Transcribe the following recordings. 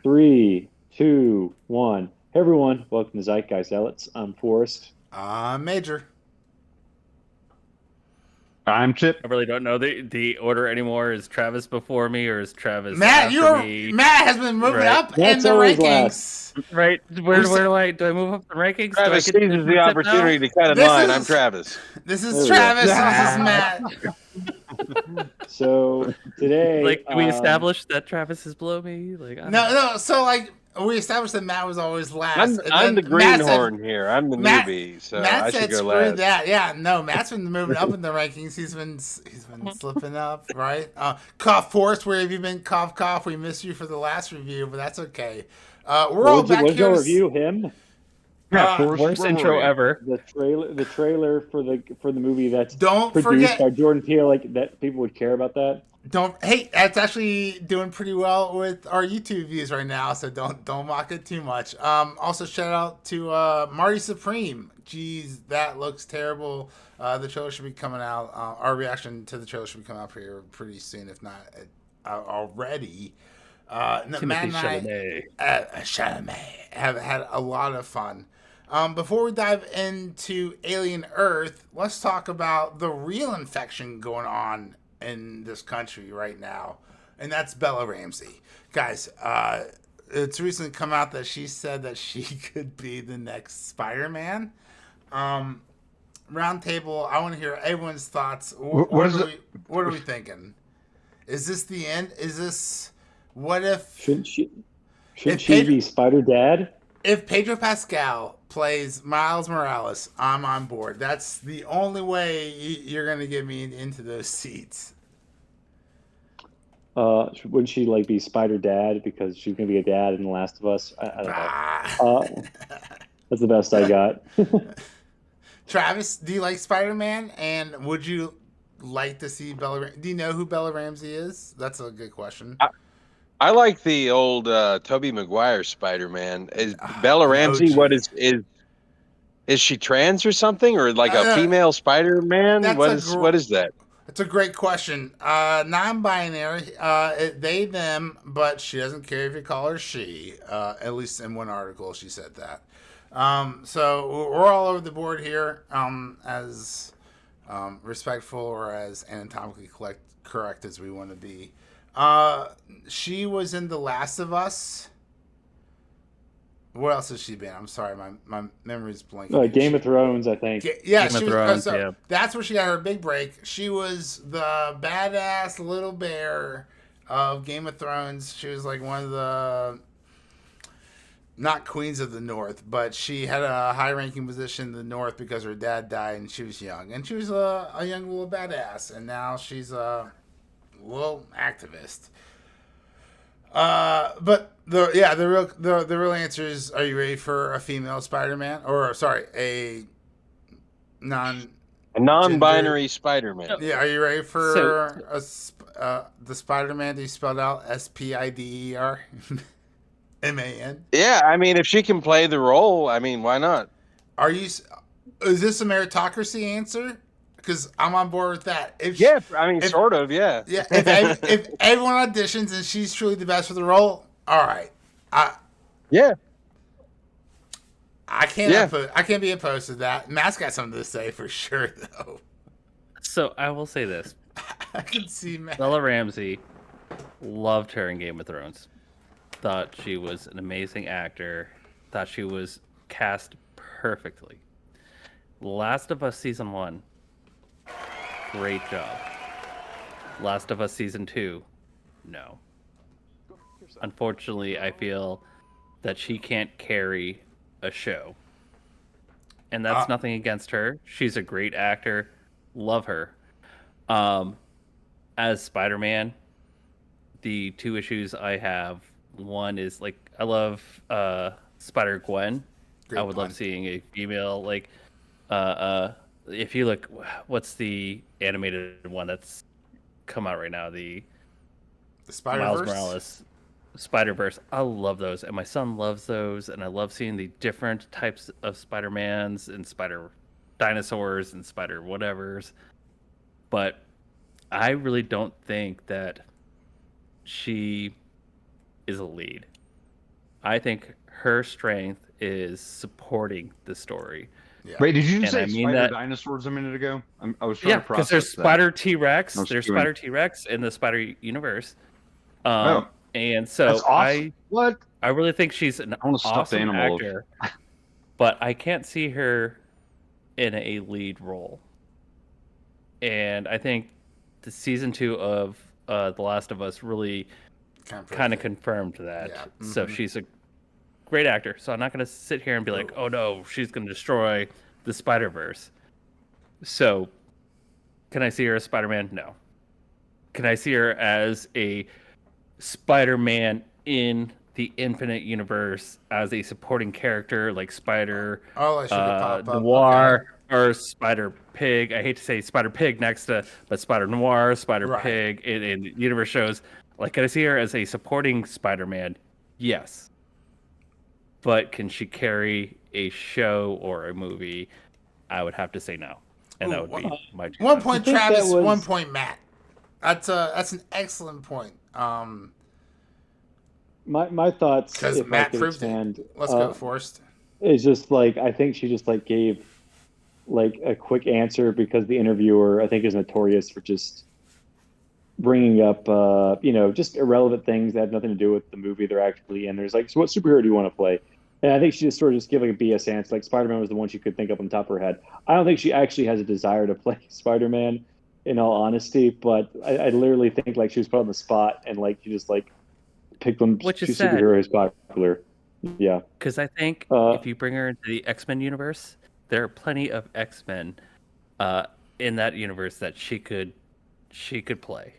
Three, two, one. Hey everyone, welcome to Zeitgeist Zealots. I'm Forrest. Major. I'm Chip. I really don't know the order anymore. Is Travis before me or is Travis Matt, after me? Matt has been moving Right, up in That's the always last. rankings. right. We Where s- do I move up the rankings? Do I Travis get seizes the tip now? opportunity to cut in this line. I'm is Travis. this is There we go. Travis. This is Matt. So today, Like, do we establish that Travis is below me? Like, I don't No, know. no. So like we established that Matt was always last, I'm and I'm then the Matt said greenhorn here. I'm the Matt newbie, so Matt I should said go screw last. that. Yeah, no. Matt's been moving up in the rankings. He's been slipping up, right? Cough Force, where have you been? Cough cough. We missed you for the last review, but that's okay. We're all back what's here your to. review? Him, Yeah, Uh, Forrest, Worst where were intro you? ever. the trailer for the movie that's don't produced by forget Jordan Peele. Like that, people would care about that. Don't hey, that's actually doing pretty well with our YouTube views right now, so don't mock it too much. Also shout out to Marty Supreme. Jeez, that looks terrible. The trailer should be coming out. Our reaction to the trailer should be coming out here pretty soon, if not already. Matt Timothy and I, Chalamet. Chalamet, have had a lot of fun. Before we dive into Alien Earth, let's talk about the real infection going on in this country right now, and that's Bella Ramsey. Guys, it's recently come out that she said that she could be the next Spider-Man. Um, Roundtable, I want to hear everyone's thoughts. What is it? What are we thinking? Is this the end? Is this what if Shouldn't she? Shouldn't if she Pedro, be Spider Dad? if Pedro Pascal plays Miles Morales, I'm on board. That's the only way you're gonna get me into those seats. Wouldn't she like be Spider Dad because she's gonna be a dad in The Last of Us? I don't know. Bah. That's the best I got. Travis, do you like Spider Man? And would you like to see Bella? Do you know who Bella Ramsey is? That's a good question. I like the old Tobey Maguire Spider-Man. Is Bella An Ramsey? What OG. is she trans or something, or like a Uh, female Spider-Man? that's What is that? that's a great question. Non-binary, they them, but she doesn't care if you call her she. At least in one article, she said that. So we're all over the board here, as respectful or as anatomically correct as we want to be. She was in The Last of Us. What else has she been? I'm sorry, my memory's blanking. Game of Thrones, I think. Yeah, Game of she was. Thrones. Yeah. That's where she got her big break. She was the badass little bear of Game of Thrones. She was like one of the not queens of the North, but she had a high-ranking position in the North because her dad died and she was young, and she was a young little badass, and now she's a little activist. But the real answer is: are you ready for a female Spider-Man, or sorry, a non A gender? non-binary Spider-Man. Yeah, are you ready So, for the Spider-Man that you spelled out Spider Man? Yeah, I mean, if she can play the role, I mean, why not? Are you? Is this a meritocracy answer? Because I'm on board with that. Yeah, I mean, if sort of, yeah. yeah, if everyone auditions and she's truly the best for the role, all right. I Yeah, I can't yeah. I can't be opposed to that. Matt's got something to say for sure though. so I will say this: I can see Matt. Bella Ramsey, loved her in Game of Thrones. Thought she was an amazing actor. Thought she was cast perfectly. Last of Us season 1, great job. Last of Us season 2, no. Unfortunately, I feel that she can't carry a show. And Uh, that's nothing against her. She's a great actor. Love her. Um, as Spider-Man, the two issues I have, one is like I love Spider Gwen. I Great would love pun. seeing a female like uh uh if you look, what's the animated one that's come out right now, the The Spider Miles Verse. Morales Spider-Verse. I love those and my son loves those, and I love seeing the different types of Spider-Mans and Spider dinosaurs and Spider whatevers. But I really don't think that she is a lead. I think her strength is supporting the story. Yeah. Wait, did you And I say mean spider that, dinosaurs a minute ago? I was trying yeah, to because there's process that. Spider I T-Rex, was there's chewing. Spider T-Rex in the Spider universe. Oh, And that's so awesome. What? I really think she's an I want a stuffed awesome animal. actor, but I can't see her in a lead role. And I think the season 2 of The Last of Us really kind of confirmed that. Yeah. So she's a great actor. So I'm not going to sit here and be like, oh no, she's going to destroy the Spider Verse. So can I see her as Spider-Man? No. Can I see her as a Spider-Man in the Infinite Universe as a supporting character like Spider Oh, she could pop up. Noir Okay. or Spider Pig? I hate to say Spider Pig next to, but Spider Noir, Spider Right. Pig in universe shows. Like, can I see her as a supporting Spider-Man? Yes. But can she carry a show or a movie? I would have to say no. And that Ooh, would be my 2 1 cents. point, think that Travis. was- 1 point, Matt. That's an excellent point. My thoughts, Because if I Matt could proved expand, it. Let's go, Forrest. is just like I think she just like gave like a quick answer because the interviewer I think is notorious for just bringing up just irrelevant things that have nothing to do with the movie they're actually in. There's like, so what superhero do you want to play? And I think she just sort of just gave like a BS answer. Like Spider-Man was the one she could think of on top of her head. I don't think she actually has a desire to play Spider-Man, in all honesty. But I literally think like she was put on the spot and like she just like picked one Which is two sad. superhero who's popular. Yeah. Because I think Uh, if you bring her into the X-Men universe, there are plenty of X-Men in that universe that she could play.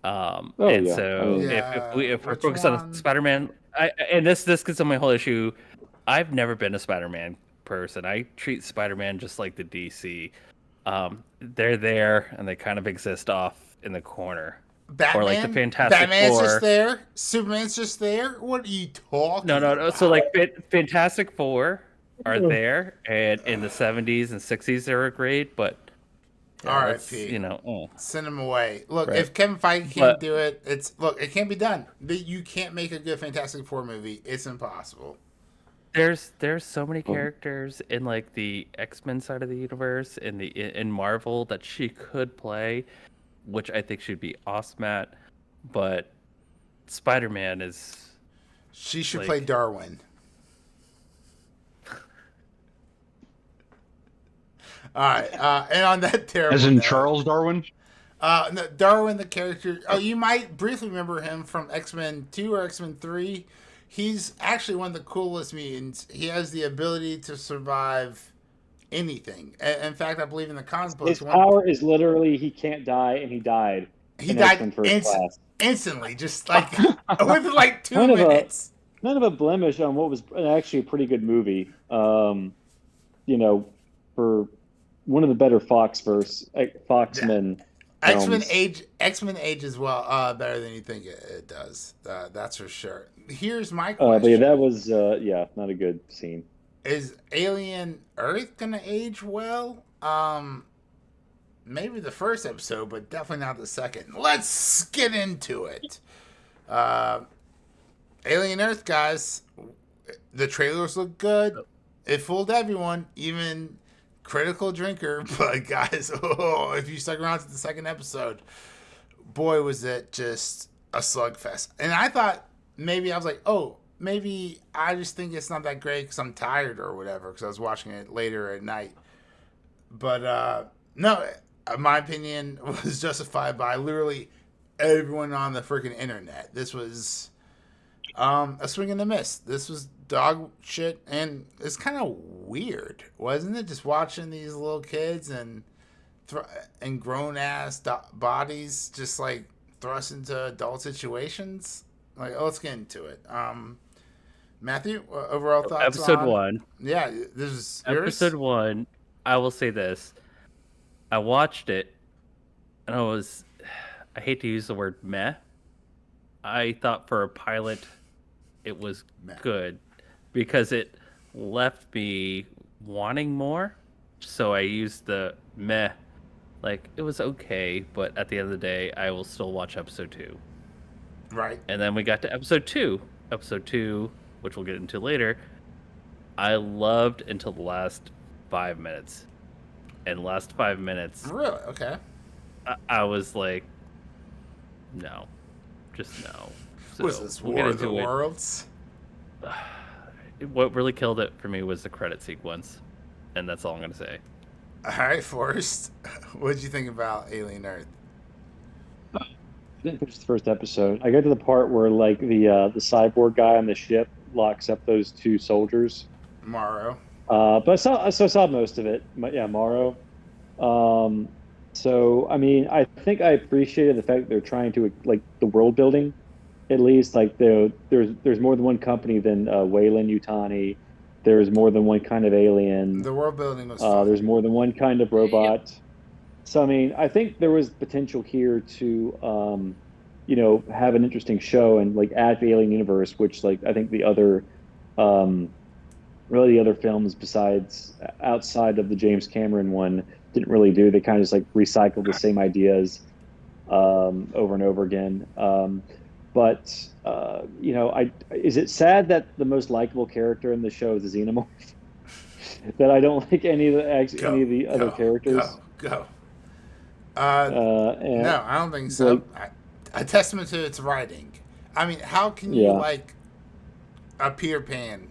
Oh, And yeah. so I mean- if we're Which focused on one? Spider-Man, and this gets on my whole issue. I've never been a Spider-Man person. I treat Spider-Man just like the DC. They're there and they kind of exist off in the corner. Batman. Or like the Fantastic Batman's Four. just there. Superman's just there. What are you talking No. about? So like Fantastic Four are there, and in the 70s and 60s they were great, but that's, R.I.P. Send him away. Look, Right. if Kevin Feige can't But- do it, it can't be done. You can't make a good Fantastic Four movie. It's impossible. There's so many characters in like the X-Men side of the universe in Marvel that she could play, which I think she'd be awesome at. But Spider-Man is She should Like- play Darwin. All right, and on that terrible As in note, Charles Darwin? no, Darwin, the character. Oh, you might briefly remember him from X-Men 2 or X-Men 3. He's actually one of the coolest mutants. He has the ability to survive anything. In fact, I believe in the comic books, His power is literally he can't die, and he died. he in died X-Men First Class. instantly, just like within like 2 Kind of a- minutes. Kind of a blemish on what was actually a pretty good movie. For one of the better Foxmen. X-Men films. age as well better than you think it does. That's for sure. Here's my question: But yeah, that was not a good scene. Is Alien Earth gonna age well? Maybe the first episode, but definitely not the second. Let's get into it. Alien Earth, guys. The trailers look good. It fooled everyone, even Critical Drinker. But guys, if you stuck around to the second episode, boy, was it just a slugfest. And I thought maybe I was like, maybe I just think it's not that great because I'm tired or whatever because I was watching it later at night. But no, my opinion was justified by literally everyone on the freaking internet. This was a swing and a miss. This was dog shit, and it's kind of weird, wasn't it? Just watching these little kids and grown ass bodies just like thrust into adult situations. Like, let's get into it. Matthew, overall thoughts? episode on... 1. Yeah, this is yours? Episode 1. I will say this: I watched it, and I hate to use the word meh. I thought for a pilot, it was good because it left me wanting more. So I used the meh, like it was okay, but at the end of the day, I will still watch episode 2. Right. And then we got to episode 2, episode 2, which we'll get into later, I loved until the last 5 minutes. And the last 5 minutes, Really? Okay. I was like, no, just no. So Was this we'll War get of the into it. Worlds? What really killed it for me was the credit sequence, and that's all I'm gonna say. All right, Forrest. What did you think about Alien Earth? I didn't finish the first episode. I got to the part where like the cyborg guy on the ship locks up those two soldiers. Morrow. But I saw most of it. Yeah, Morrow. Um, so I mean, I think I appreciated the fact that they're trying to like the world building. At least like there's more than one company than Wayland Yutani. There's more than one kind of alien. The world building was fun. There's more than one kind of robot. So I mean, I think there was potential here to have an interesting show and like add the Alien universe, which like I think the other um, really the other films besides outside of the James Cameron one didn't really do. They kind of just like recycled the same ideas over and over again. But I is it sad that the most likable character in the show is a xenomorph? That I don't like any of the other characters. Go. And No, I don't think so. like, A testament to its writing. I mean, how can you Yeah. like a Peter Pan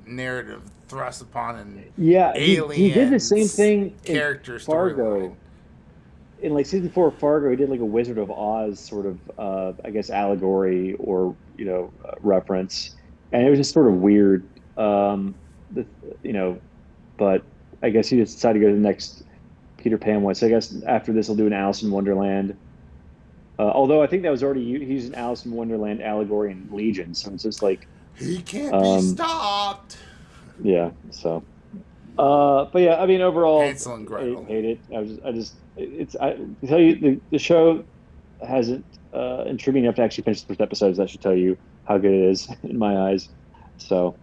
narrative thrust upon an yeah, he did the same alien's thing in character Fargo. storyline? In like season 4 of Fargo, he did like a Wizard of Oz sort of, I guess, allegory or reference, and it was just sort of weird. The, you know, but I guess he just decided to go to the next Peter Pan one. So I guess after this, he'll do an Alice in Wonderland. Although I think that was already he's an Alice in Wonderland allegory in Legion, so it's just like, He can't be stopped. yeah. So, but yeah, I mean, overall, Hansel and Gretel. I hate it. I to tell you, the show hasn't intrigued me enough to actually finish the first episodes. That should tell you how good it is in my eyes. So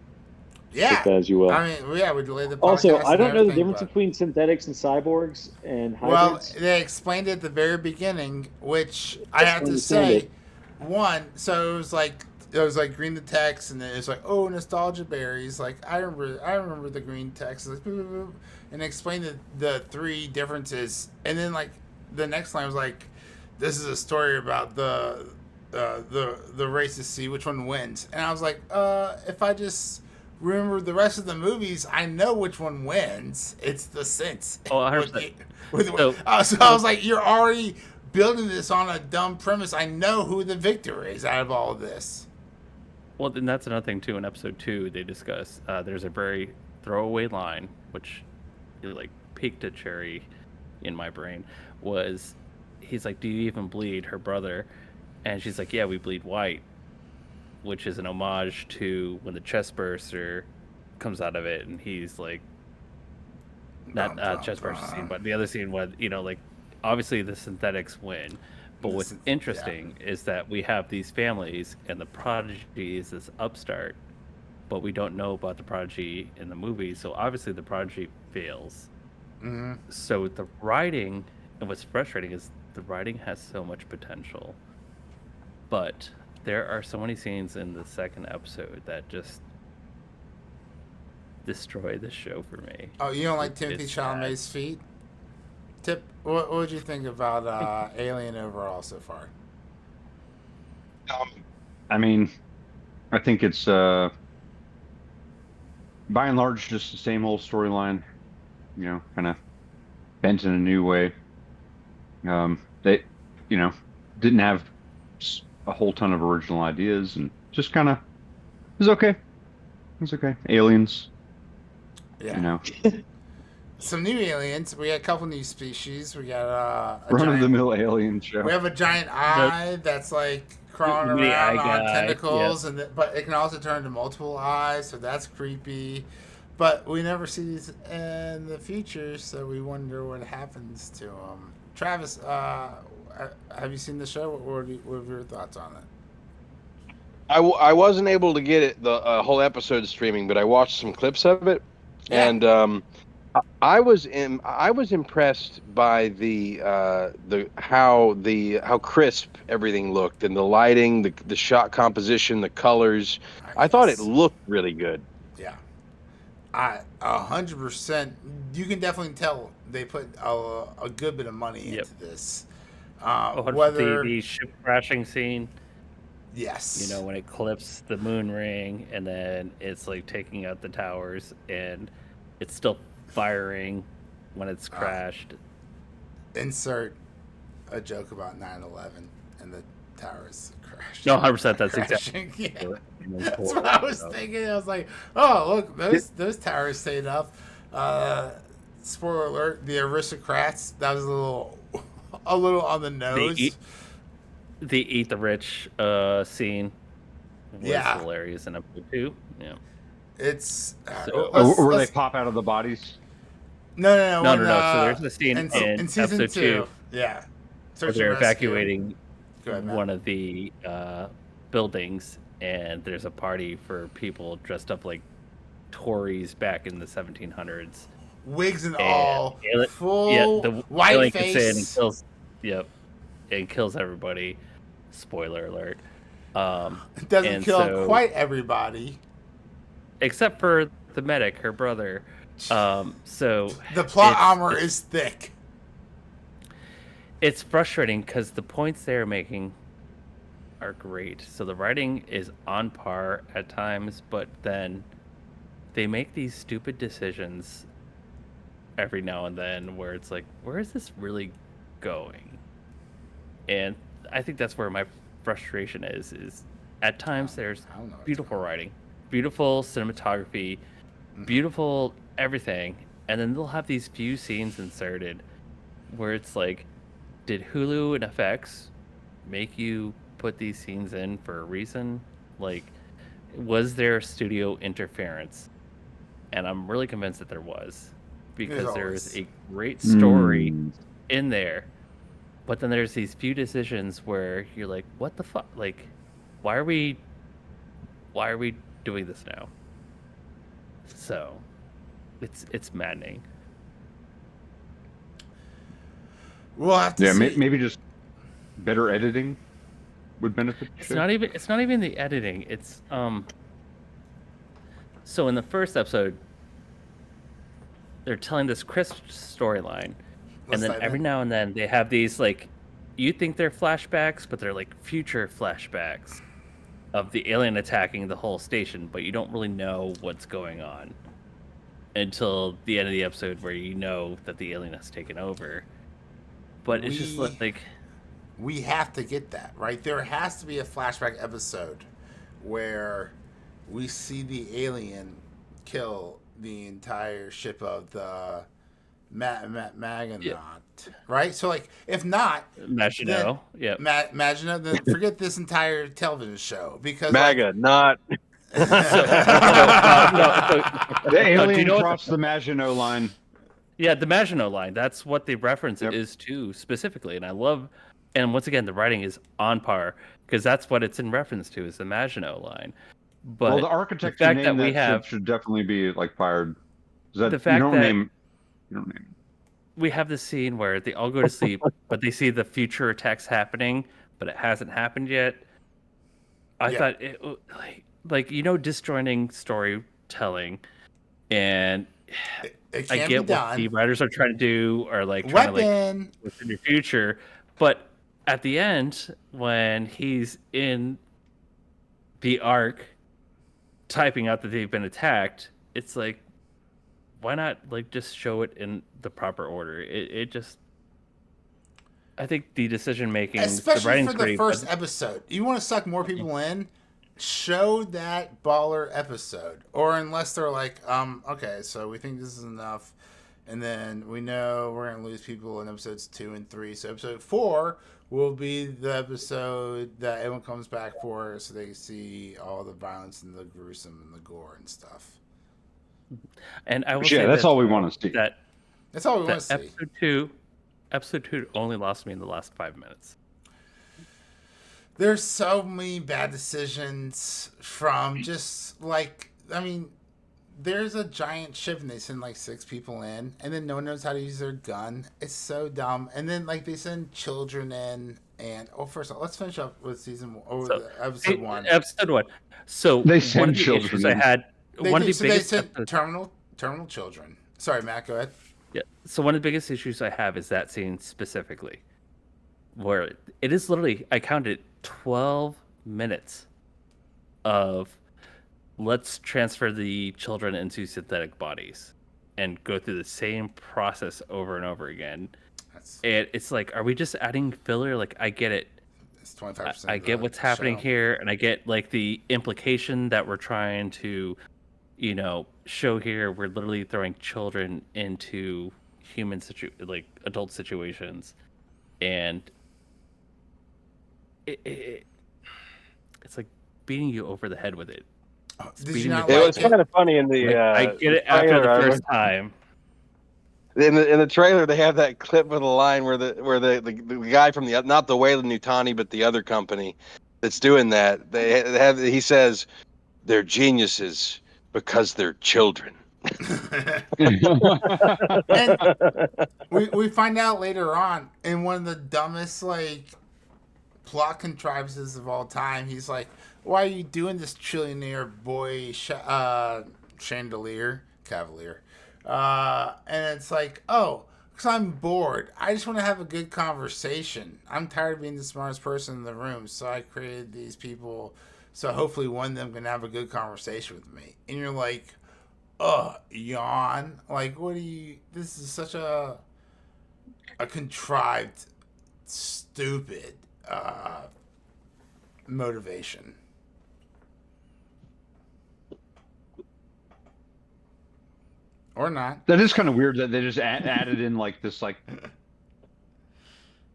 Yeah. take that as you will. I mean, yeah, we delayed the podcast. Also, I and don't know the everything, difference but- between synthetics and cyborgs and Well, hybrids. they explained it at the very beginning, which I have to understand say, it. so it was like green the text, and then it's like, oh, nostalgia berries. Like I remember the green text, like, boop, boop, boop, and explained the three differences, and then like the next line was like, this is a story about the race to see which one wins, and I was like, if I just remember the rest of the movies, I know which one wins. It's the sense. Oh, 100%. So I was like, you're already building this on a dumb premise. I know who the victor is out of all of this. Well, then that's another thing too. In episode 2, they discuss there's a very throwaway line, which really, like peaked a cherry in my brain. Was he's like, "Do you even bleed?" Her brother, and she's like, "Yeah, we bleed white," which is an homage to when the chest burster comes out of it, and he's like, not chest burster scene, but the other scene when like obviously the synthetics win. But what's interesting is that we have these families, and the prodigy is this upstart, but we don't know about the prodigy in the movie. So obviously the prodigy fails. Mm-hmm. So the writing, and what's frustrating is the writing has so much potential, but there are so many scenes in the second episode that just destroy the show for me. Oh, you don't like Timothy It's Chalamet's feet? Tip, what would you think about Alien overall so far? I mean, I think it's by and large just the same old storyline, kind of bent in a new way. They, didn't have a whole ton of original ideas, and just kind of it was okay. It's okay. Aliens, Yeah. Some new aliens. We got a couple new species. We got a run of the giant, mill alien show. we have a giant eye that's like crawling The eye around on guy, tentacles, but it can also turn into multiple eyes, so that's creepy. But we never see these in the future, so we wonder what happens to them. Travis, have you seen the show? What are your thoughts on it? I wasn't able to get it the whole episode streaming, but I watched some clips of it, Yeah. and I was impressed by how crisp everything looked, and the lighting, the shot composition, the colors. I thought it Yes. looked really good. Yeah. 100%. You can definitely tell they put a good bit of money Yep. into this. Oh, Whether the ship crashing scene, yes, when it clips the moon ring and then it's like taking out the towers and it's still firing when it's uh, crashed. insert a joke about 9/11 and the towers crashing. No, 100%. That's exactly Crashing. Yeah, what that's what I was thinking. I was like, oh look, those towers stayed up. Spoiler alert: the aristocrats. That was a little on the The nose. eat, the eat the rich scene was Yeah, hilarious in episode 2. Yeah. it's So Where they let's pop out of the bodies. no no, when no, no. So there's the scene in in season episode 2 two, yeah, where search and they're rescue. evacuating Go ahead, Matt. one of the buildings, and there's a party for people dressed up like Tories back in the 1700s, Wigs and and all, yeah, full the white alien gets in and face. kills, yep, and kills everybody. Spoiler alert. It doesn't And kill so, quite everybody. except for the medic, her brother. So The plot it's armor it's is thick. it's frustrating because the points they're making are great. So the writing is on par at times, but then they make these stupid decisions every now and then where it's like, where is this really going? And I think that's where my frustration is at times there's I don't know. beautiful writing, beautiful cinematography, beautiful everything, and then they'll have these few scenes inserted where it's like, did Hulu and FX make you put these scenes in for a reason? Like, was there studio interference? And I'm really convinced that there was, There's because there's always a great story Hmm. in there, but then there's these few decisions where you're like, what the fuck? Like, why are we doing this now? So it's maddening. we'll have to Yeah, see. maybe just better editing would benefit the show. It's not even the editing. It's so in the first episode they're telling this crisp storyline, and Let's then dive every in. now and then they have these like, you think they're flashbacks, but they're like future flashbacks of the alien attacking the whole station, but you don't really know what's going on until the end of the episode where you know that the alien has taken over. But it's just We like, we have to get that right. There has to be a flashback episode where we see the alien kill the entire ship of the Maganaut, yeah, right? So, like, if not, then Maginot, yeah. Magina, then forget this entire television show because, like, MAGA, not No, so The do you alien know what crossed the Maginot Line. yeah, the Maginot Line. That's what the reference Yep. is to specifically, and I love. And once again, the writing is on par because that's what it's in reference to is the Maginot Line. Well, the But the architect who fact that named we that ship have should definitely be like fired. Is that the fact that you don't name we have this scene where they all go to sleep, but they see the future attacks happening, but it hasn't happened yet. I yeah, thought it like disjointing storytelling, and it I can be get what the done. writers are trying to do, or like trying to like Weapon. within your future, but at the end when he's in the arc typing out that they've been attacked, it's like, why not like just show it in the proper order? It just, I think the decision making, the Especially for writing's the great, first but episode. You want to suck more people in? Show that baller episode. Or unless they're like, okay, so we think this is enough. And then we know we're going to lose people in episodes 2 and 3. So episode 4 will be the episode that everyone comes back for so they see all the violence and the gruesome and the gore and stuff. and I will Yeah, say that's this, all we want to see. that That's all we want to see. episode 2 only lost me in the last 5 minutes. There's so many bad decisions from just like, I mean, there's a giant ship and they send like 6 people in, and then no one knows how to use their gun. It's so dumb. And then like they send children in, and first of all, let's finish up with So, episode one. episode 1. So They one of send the children issues I in. had, They one of do. the So they biggest sent episodes, terminal children. Sorry, Matt. Go ahead. yeah. So one of the biggest issues I have is that scene specifically, where it is literally, I counted 12 minutes of let's transfer the children into synthetic bodies and go through the same process over and over again. And it's like, are we just adding filler? Like, I get it. It's 25%. I get what's happening here, and I get like the implication that we're trying to, show here. We're literally throwing children into like adult situations, and it's like beating you over the head with it. Did you not It like was kind of funny in the. I get it after trailer, the first time. In the trailer, they have that clip with a line where the guy from not the Weyland Nutani, but the other company that's doing that. He says they're geniuses because they're children. And we find out later on in one of the dumbest like plot contrivances of all time. He's like, "Why are you doing this, trillionaire boy cavalier?" And it's like, "Oh, because I'm bored. I just want to have a good conversation. I'm tired of being the smartest person in the room, so I created these people. So hopefully one of them can have a good conversation with me." And you're like, yawn. Like, what do you? This is such a contrived, stupid motivation. Or not. That is kind of weird that they just added in like this, like.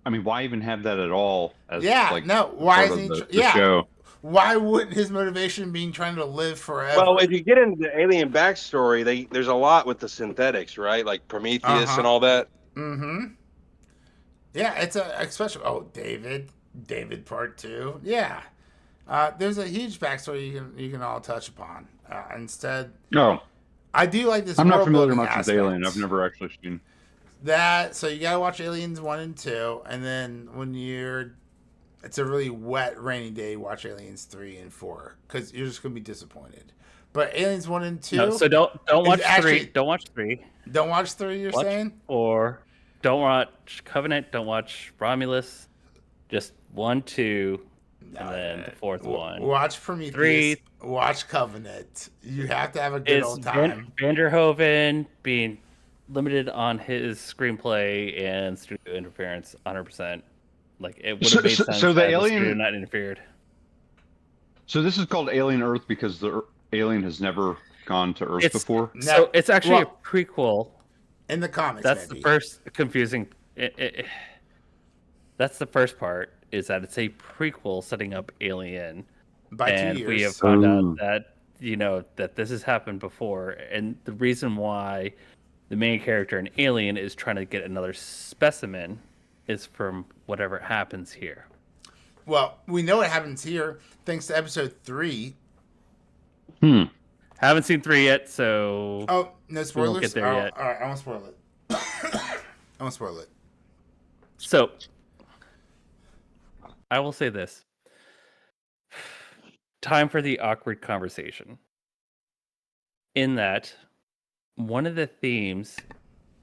I mean, why even have that at all? As, Why part isn't of the show? Why wouldn't his motivation be trying to live forever? Well, if you get into the alien backstory, there's a lot with the synthetics, right? Like Prometheus and all that. Mm-hmm. Yeah, it's especially David Part 2. Yeah, there's a huge backstory you can all touch upon. Instead, No, I do like this. I'm not familiar world-building much with aspect. Alien. I've never actually seen that. So you gotta watch Aliens 1 and 2, and then when it's a really wet, rainy day, watch Aliens 3 and 4 because you're just gonna be disappointed. But Aliens 1 and 2. No, so don't watch actually, 3. Don't watch 3. Don't watch 3. You're saying? Or don't watch Covenant. Don't watch Romulus. Just 1, 2, and then the fourth one. Watch Prometheus. 3. Watch Covenant. You have to have a good old time. Vanderhoven being limited on his screenplay and studio interference 100%. Like, it would have made sense so the had alien studio not interfered. So this is called Alien Earth because the alien has never gone to Earth before? No, so it's actually a prequel. In the comics, that's the first confusing. That's the first part, is that it's a prequel setting up Alien. By 2 years. And we have found out that, that this has happened before. And the reason why the main character in Alien is trying to get another specimen is from whatever happens here. Well, we know what happens here thanks to episode 3. Haven't seen 3 yet, so... Oh, no spoilers? We won't get there yet. All right, I won't spoil it. I won't spoil it. So, I will say this. Time for the awkward conversation. In that, one of the themes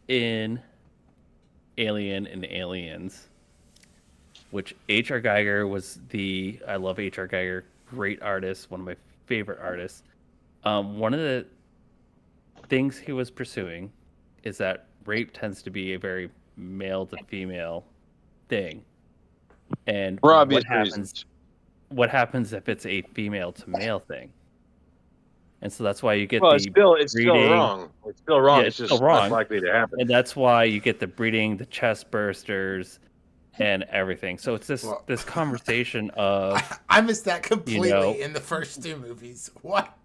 in Alien and Aliens, which H.R. Geiger was I love H.R. Geiger, great artist, one of my favorite artists. One of the things he was pursuing is that rape tends to be a very male to female thing. And what happens if it's a female to male thing? And so that's why you get it's still wrong. It's still wrong. Yeah, it's just less likely to happen. And that's why you get the breeding, the chest bursters, and everything. So it's this conversation of... I missed that completely in the first 2 movies. What?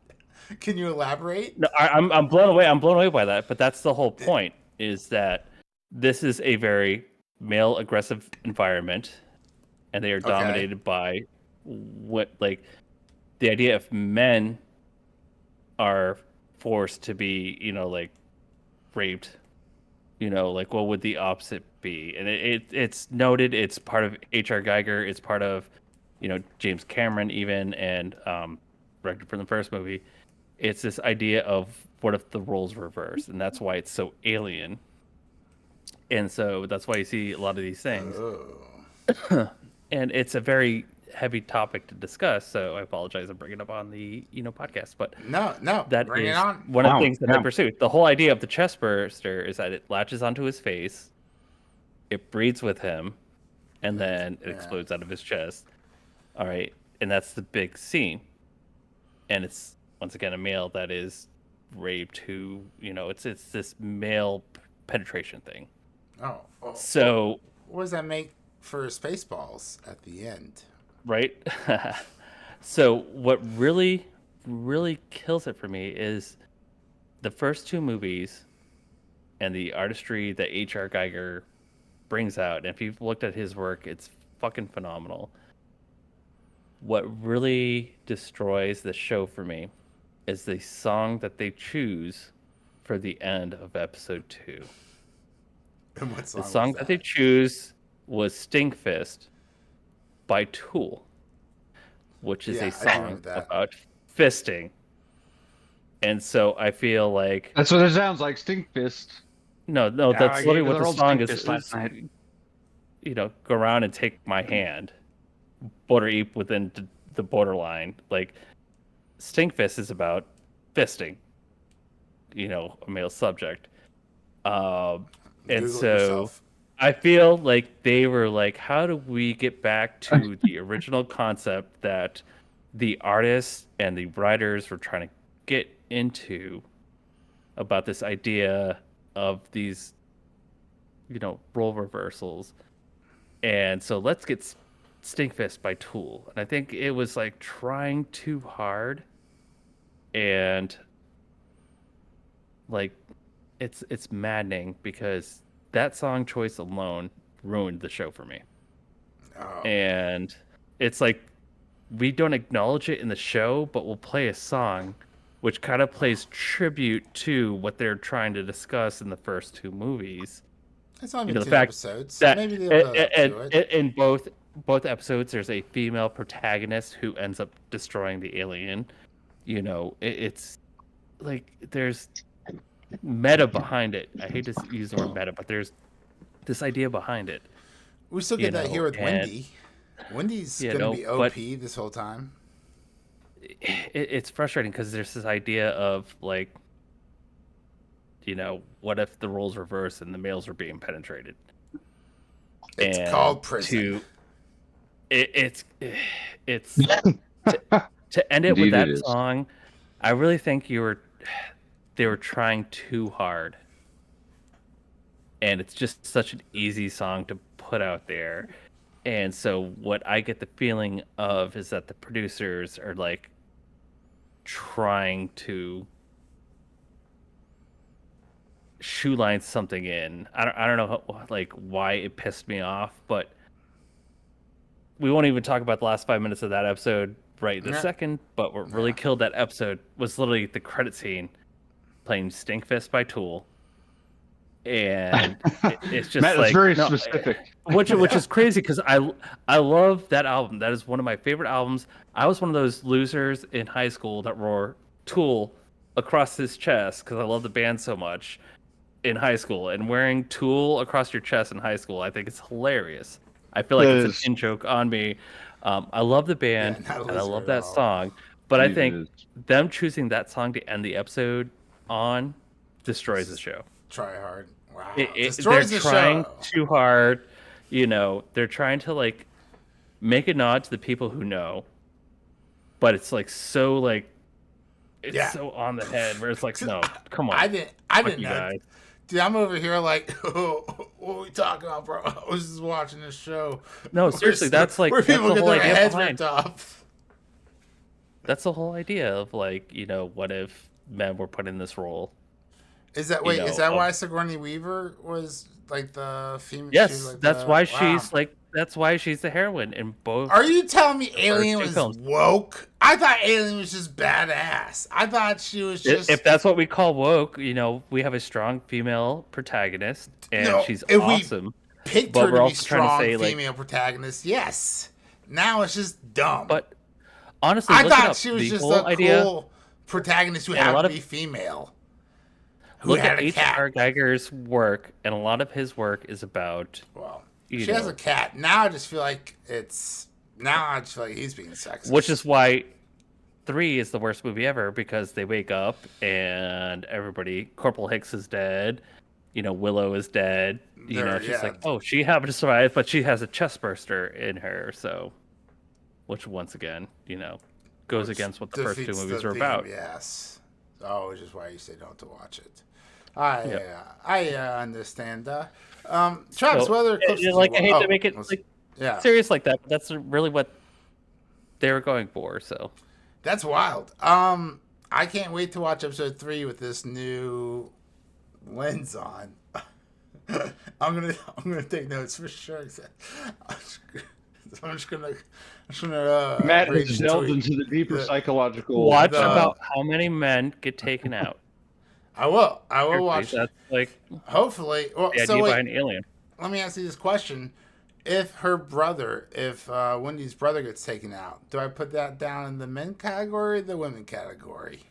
Can you elaborate? No, I'm blown away. I'm blown away by that. But that's the whole point, is that this is a very male aggressive environment, and they are dominated by the idea of men are forced to be, like raped, like what would the opposite be? And it's noted. It's part of H.R. Geiger. It's part of, James Cameron even, and directed from the first movie. It's this idea of what if the roles reverse, and that's why it's so alien. And so that's why you see a lot of these things. Oh. And it's a very heavy topic to discuss, so I apologize. I'm bringing it up on the podcast, but No, that bring it is on. one of the Wow, things that yeah. they pursue. The whole idea of the chest burster is that it latches onto his face, it breathes with him, and then it Yeah. explodes out of his chest. All right, and that's the big scene. And it's once again a male that is raped. Who it's this male penetration thing. Oh. So What does that make for Spaceballs at the end? right. So what really kills it for me is the first two movies and the artistry that H.R. Geiger brings out. And if you've looked at his work, it's fucking phenomenal. What really destroys the show for me is the song that they choose for the end of episode 2. And what The song song was that they choose was Stinkfist by Tool, which is Yeah, I a do song remember that. about fisting. And so I feel like That's what it sounds like. Stink fist. no, Yeah, that's I literally gave what her the old song stink is. fist last night. Go around and take my hand, border eat within the borderline. Like Stinkfist is about fisting, a male subject. And Google it so yourself. I feel like they were like, how do we get back to the original concept that the artists and the writers were trying to get into about this idea of these, role reversals. And so let's get Stinkfist by Tool. And I think it was like trying too hard, and like it's maddening because that song choice alone ruined the show for me. Oh. And it's like we don't acknowledge it in the show, but we'll play a song which kind of plays tribute to what they're trying to discuss in the first two movies. It's only The been 2 fact episodes. that Maybe they'll build up to it. in both episodes, there's a female protagonist who ends up destroying the alien. It's like there's meta behind it. I hate to use the word meta, but there's this idea behind it. We still get that here with and- Wendy. Wendy's gonna be but- OP this whole time. It's frustrating because there's this idea of like, what if the roles reverse and the males are being penetrated? It's And called prison. It's to end it with Indeed that it is. song. I really think they were trying too hard, and it's just such an easy song to put out there. And so what I get the feeling of is that the producers are like trying to shoeline something in. I don't know like why it pissed me off, but we won't even talk about the last 5 minutes of that episode right this Yeah. second. But what really killed that episode was literally the credit scene playing Stinkfist by Tool. And it's just Matt, like that's very no, specific. which is crazy because I love that album. That is one of my favorite albums. I was one of those losers in high school that wore Tool across his chest because I love the band so much in high school. And wearing Tool across your chest in high school, I think it's hilarious. I feel like It it's is. an in-joke on me. I love the band Yeah, not a and I loser love at that all. song, but I Indeed it think is. them choosing that song to end the episode on destroys the show. Try hard. Wow. They're Destroys the trying show. too hard. They're trying to like make a nod to the people who know, but it's like so like it's Yeah. so on the head where it's like, no, come on, I didn't fuck know. you guys. Dude, I'm over here like, what are we talking about, bro? I was just watching this show. No, seriously, that's like where that's people the get whole their idea heads behind. ripped off. That's the whole idea of like, what if men were put in this role? Is that you wait? Is know, that of why Sigourney Weaver was like the female? She was yes, like that's the why wow. that's why she's the heroine in both Are you telling me the first Alien two was films. woke? I thought Alien was just badass. I thought she was If just that's what we call woke, you know, we have a strong female protagonist and no. she's If we awesome. picked But her we're to be also trying to strong say like, female protagonist, yes. Now it's just dumb. but honestly, I look it thought up. she was The just whole a idea, cool protagonist who and a happened lot to of be female, who look at had a cat. H.R. Geiger's work, and a lot of his work is about, Well, you she has a know, cat. Now I just feel like I just feel like he's being sexist. which is why 3 is the worst movie ever because they wake up and everybody, Corporal Hicks is dead, you know, Willow is dead, you know, There, she's yeah. like, oh, she happened to survive, but she has a chest burster in her, so, which once again, you know, goes Which against what the first 2 defeats movies the are theme, about. yes. Oh, which is why you say don't to watch it. Yep. I understand. Travis, So, what other clips? Did like, you I hate wa- to make it let's- like yeah, serious like that, but that's really what they were going for. So that's wild. I can't wait to watch episode 3 with this new lens on. I'm gonna take notes for sure. I'm just gonna Matt read has the delved tweet. into the deeper The- psychological. watch the- about how many men get taken out. I will watch. That's like Hopefully, well, the so idea wait. behind Alien. Let me ask you this question: if Wendy's brother gets taken out, do I put that down in the men category or the women category?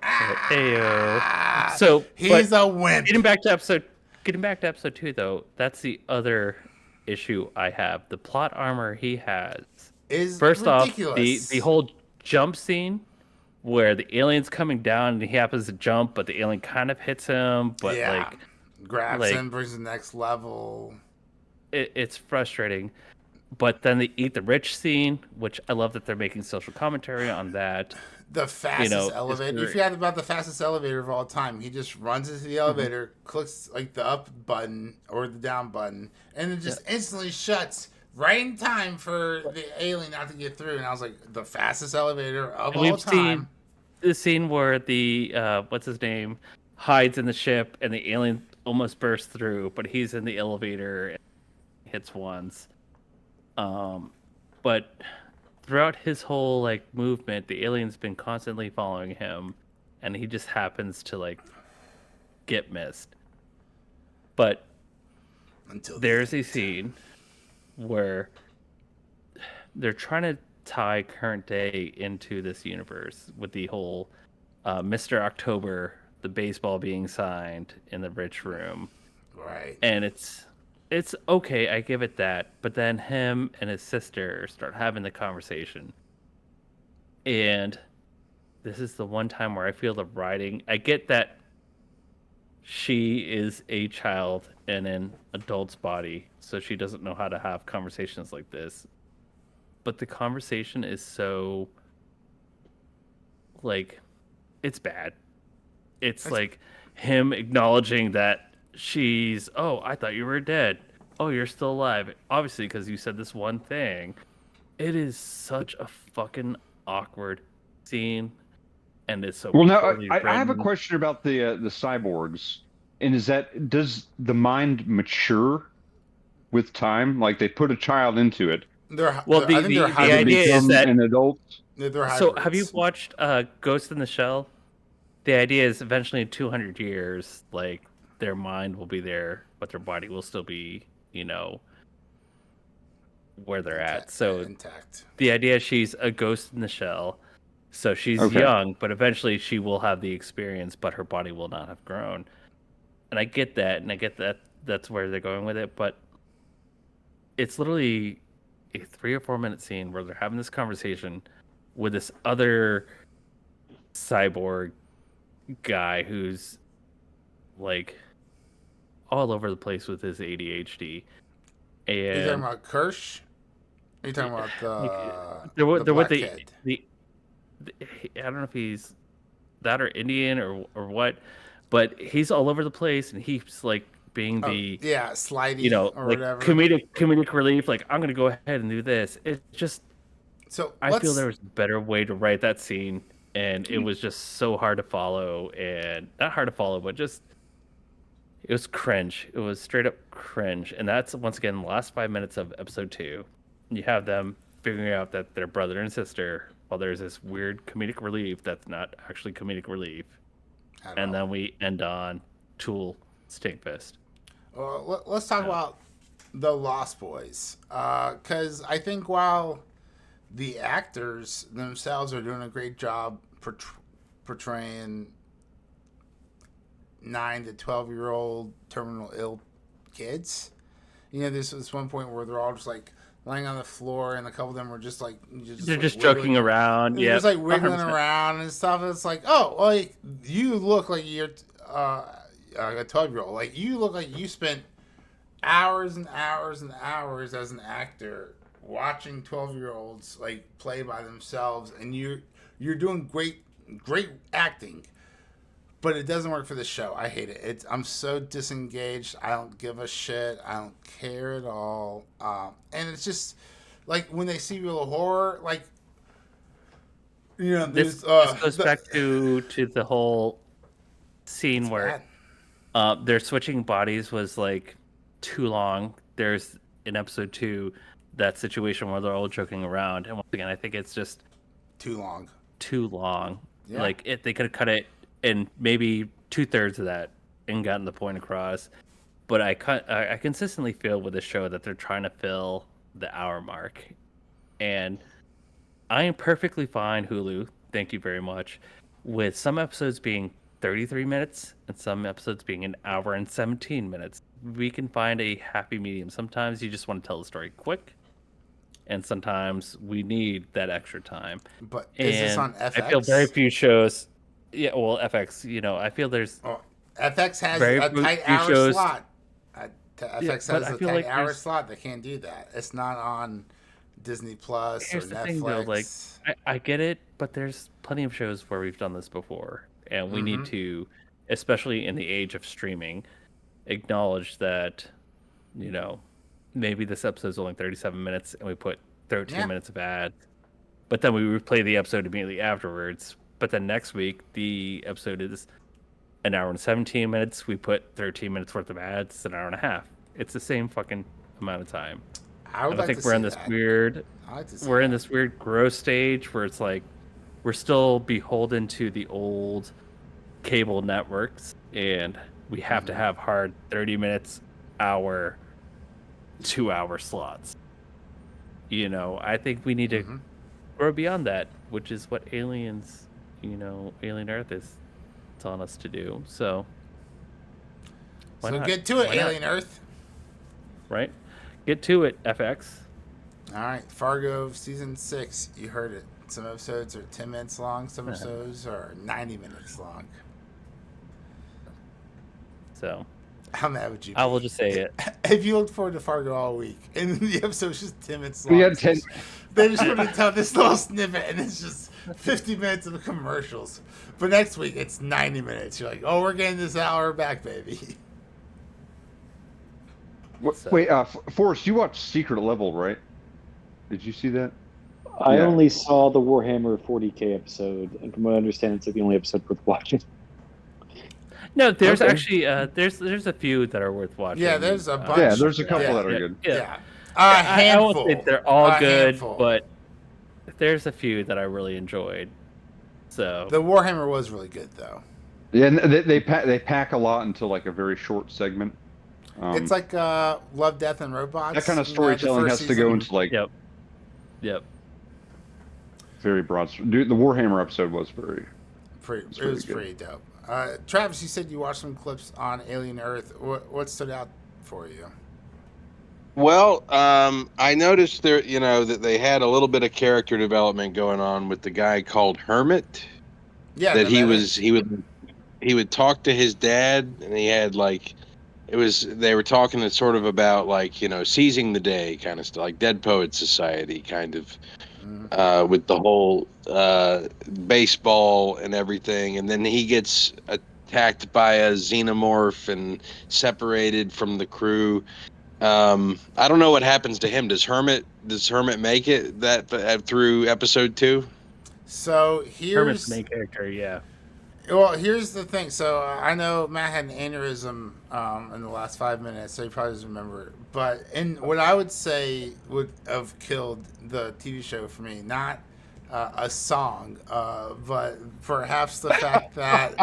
Ayo. So He's but a wimp. getting back to episode 2 though, that's the other issue I have. The plot armor he has. Is First ridiculous. off, the whole jump scene where the alien's coming down and he happens to jump, but the alien kind of hits him, but yeah. like Grabs like- him, brings the next level. it's frustrating. But then the eat the rich scene, which I love that they're making social commentary on that. The fastest know, elevator. it's You forgot about the fastest elevator of all time. He just runs into the elevator, clicks like the up button or the down button, and it just instantly shuts right in time for the alien not to get through. And I was like, the fastest elevator of And all we've time. seen the scene where the what's his name hides in the ship and the alien almost bursts through, but he's in the elevator and hits once. But throughout his whole like movement, the alien's been constantly following him, and he just happens to like get missed. But Until there's a scene where they're trying to tie current day into this universe with the whole Mr. October, the baseball being signed in the rich room, right. and it's okay, I give it that. But then him and his sister start having the conversation, and this is the one time where I feel the writing. I get that she is a child in an adult's body, so she doesn't know how to have conversations like this. But the conversation is so like it's bad. It's like him acknowledging that she's, oh, I thought you were dead. Oh, you're still alive. Obviously, because you said this one thing. It is such a fucking awkward scene, and it's so. Well, now poorly I have a written. question about the cyborgs, and does the mind mature with time? Like they put a child into it, Well, I think they're the does it idea is become that- an adult? they're So, have you hybrids. watched Ghost in the Shell? The idea is eventually in 200 years, like their mind will be there, but their body will still be, you know, where they're at. So intact. the idea is she's a ghost in the shell. So she's Okay. young, but eventually she will have the experience, but her body will not have grown. And I get that, and I get that that's where they're going with it, but it's literally a 3 or 4 minute scene where they're having this conversation with this other cyborg guy who's like all over the place with his ADHD. Are you talking And about Kirsch? Are you talking about they're with black the, kid? I don't know if he's that or Indian or what, but he's all over the place and he's like being the yeah, slidey, you know, or like whatever. comedic relief. Like, I'm gonna go ahead and do this. It just So I feel there was a better way to write that scene, and it was just so hard to follow, and not hard to follow, but just it was cringe. It was straight up cringe, and that's once again the last 5 minutes of episode 2. You have them figuring out that they're brother and sister, while there's this weird comedic relief that's not actually comedic relief, and then we end on Tool Stinkfist. Well, let's talk about the Lost Boys, because I think while the actors themselves are doing a great job portraying 9 to 12-year-old terminal ill kids. You know, there's this one point where they're all just like laying on the floor, and a couple of them were just like they're like just joking around. They're Yeah, just like wiggling 100%. around and stuff. It's like, oh, like you look like you're a 12-year-old. Like you look like you spent hours and hours and hours as an actor watching 12-year-olds like play by themselves, and you're doing great acting. But it doesn't work for the show. I hate it. I'm so disengaged. I don't give a shit. I don't care at all. And it's just like when they see real horror, like This goes back to the whole scene where they're switching bodies was like too long. There's in episode 2 that situation where they're all joking around, and once again, I think it's just too long. Yeah. Like they could have cut it in maybe 2/3 of that and gotten the point across. But I consistently feel with this show that they're trying to fill the hour mark, and I am perfectly fine, Hulu. Thank you very much. With some episodes being 33 minutes and some episodes being an hour and 17 minutes, we can find a happy medium. Sometimes you just want to tell the story quick, and sometimes we need that extra time. But is this on FX? I feel very few shows. Yeah, well, FX. I feel there's. FX has a tight hour shows. slot. FX has a tight like hour slot. They can't do that. It's not on Disney Plus or Here's the Netflix. thing, though, like I get it, but there's plenty of shows where we've done this before, and we need to, especially in the age of streaming, acknowledge that, maybe this episode's only 37 minutes, and we put 13 minutes of ads, but then we replay the episode immediately afterwards. But then next week, the episode is an hour and 17 minutes. We put 13 minutes worth of ads. It's an hour and a half. It's the same fucking amount of time. I think we're in this weird. We're in this weird growth stage where it's like we're still beholden to the old cable networks, and we have to have hard 30 minutes, hour, 2-hour slots. I think we need to grow beyond that, which is what Alien Earth is telling us to do. So get to it, Alien Earth. Right? Get to it, FX. All right, Fargo season 6. You heard it. Some episodes are 10 minutes long. Some episodes are 90 minutes long. So how mad would you be? I will just say it. If you looked forward to Fargo all week, and the episode's just 10 minutes long. We had 10. They just want to tell this little snippet, and it's just 50 minutes of commercials. But next week, it's 90 minutes. You're like, oh, we're getting this hour back, baby. Wait, Forrest, you watched Secret Level, right? Did you see that? I only saw the Warhammer 40K episode, and from what I understand, it's like the only episode worth watching. No, there's actually there's a few that are worth watching. Yeah, there's a bunch. Yeah, there's a couple that are good. Yeah. A handful. I won't say they're all good, but there's a few that I really enjoyed. So the Warhammer was really good, though. Yeah, and they pack a lot into like a very short segment. It's like Love, Death, and Robots. That kind of storytelling has to go into like Yep. very broad. Dude, the Warhammer episode was pretty dope. Travis, you said you watched some clips on Alien Earth. What stood out for you? Well, I noticed there, that they had a little bit of character development going on with the guy called Hermit. Yeah, that he would talk to his dad, and he had like, they were talking sort of about like, seizing the day kind of stuff, like Dead Poets Society kind of, with the whole baseball and everything, and then he gets attacked by a xenomorph and separated from the crew. I don't know what happens to him. Does Hermit make it that through episode 2? So Hermit's here's main character, yeah. well, here's the thing. So I know Matt had an aneurysm in the last 5 minutes, so he probably doesn't remember. But in what I would say would have killed the TV show for me, not a song, but perhaps the fact that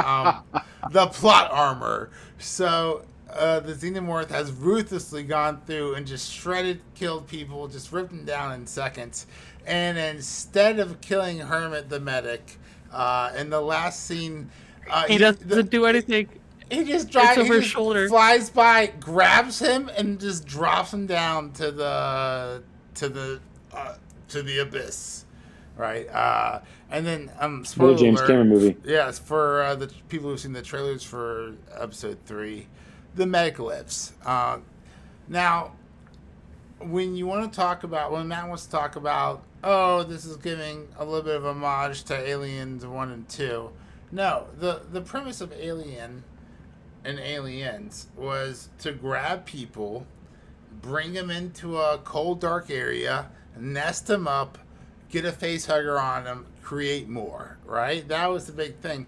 the plot armor. So the Xenomorph has ruthlessly gone through and just shredded, killed people, just ripped them down in seconds. And instead of killing Hermit the medic, in the last scene, He doesn't do anything. he just It's drives. over He his just shoulder. flies by, grabs him, and just drops him down to the to the abyss, right? And then spoiler Another James alert. Cameron movie. Yes, for the people who've seen the trailers for episode 3, the medic lives. Now, when you want to talk about, when Matt wants to talk about, oh, this is giving a little bit of homage to Aliens 1 and 2. No, the premise of Alien and Aliens was to grab people, bring them into a cold, dark area, nest them up, get a face hugger on them, create more, right? That was the big thing.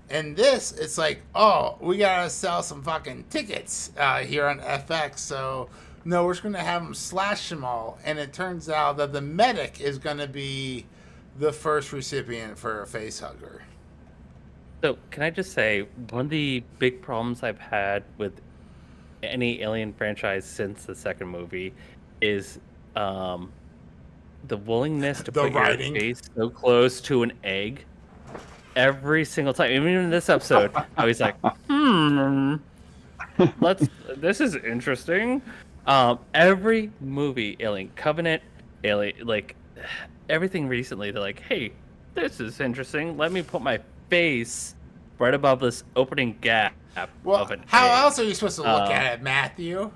And this, it's like, oh, we gotta sell some fucking tickets here on FX, so no, we're just gonna have them slash them all. And it turns out that the medic is gonna be the first recipient for a face hugger. So, can I just say, one of the big problems I've had with any Alien franchise since the second movie is the willingness to The put writing. your face so close to an egg every single time. Even in this episode, I was like, this is interesting. Every movie, Alien Covenant, Alien, like, everything recently, they're like, hey, this is interesting. Let me put my face right above this opening gap Well, of an how egg. else are you supposed to look at it, Matthew?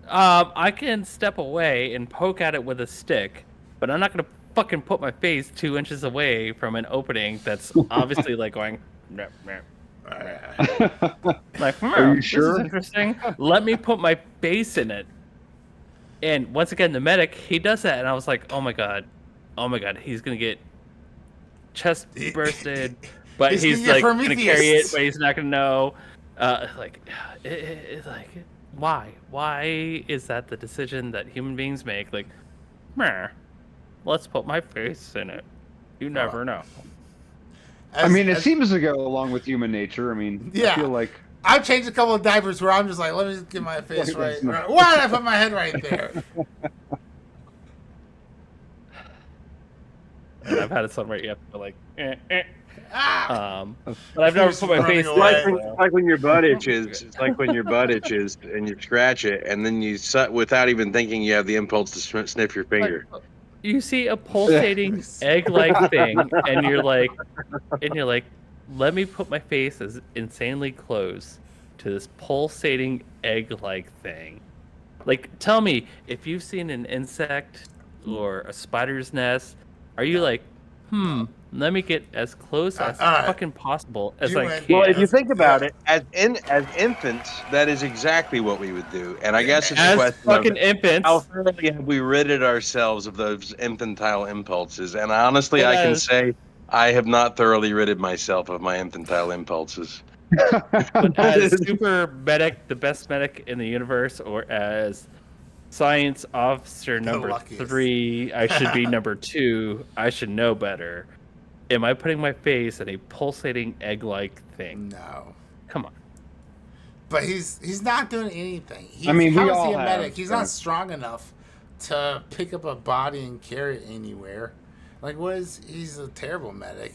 I can step away and poke at it with a stick, but I'm not gonna fucking put my face 2 inches away from an opening that's obviously like going. Meh, meh. Like, Are you this sure? is interesting. Let me put my face in it. And once again, the medic, he does that, and I was like, oh my god, he's gonna get chest bursted, but He's he's gonna get like gonna carry it, Prometheus. but he's not gonna know. It's like, why is that the decision that human beings make? Like, meh, let's put my face in it. You never know. I mean, it seems to go along with human nature. I mean, Yeah. I feel like I've changed a couple of diapers where I'm just like, let me just get my face right. Why did I put my head right there? And I've had it somewhere you have to like, Ah! but I've never He's put my running face. away. Like when your butt itches. It's like when your butt itches and you scratch it, and then without even thinking, you have the impulse to sniff your finger. You see a pulsating egg-like thing, and you're like, let me put my face as insanely close to this pulsating egg-like thing. Like, tell me, if you've seen an insect or a spider's nest, are you like, let me get as close as fucking possible as You I went- can? Well, if you think about it, as infants, that is exactly what we would do. And I guess it's a As question fucking of infants, how thoroughly have we ridded ourselves of those infantile impulses. And honestly, I can Yes. say I have not thoroughly ridded myself of my infantile impulses. but as super medic, the best medic in the universe, or as science officer number luckiest. 3, I should be number 2. I should know better. Am I putting my face in a pulsating egg-like thing? No. Come on. But he's not doing anything. I mean, we how is all he a medic? have He's kind not of- strong enough to pick up a body and carry it anywhere. Like, he's a terrible medic.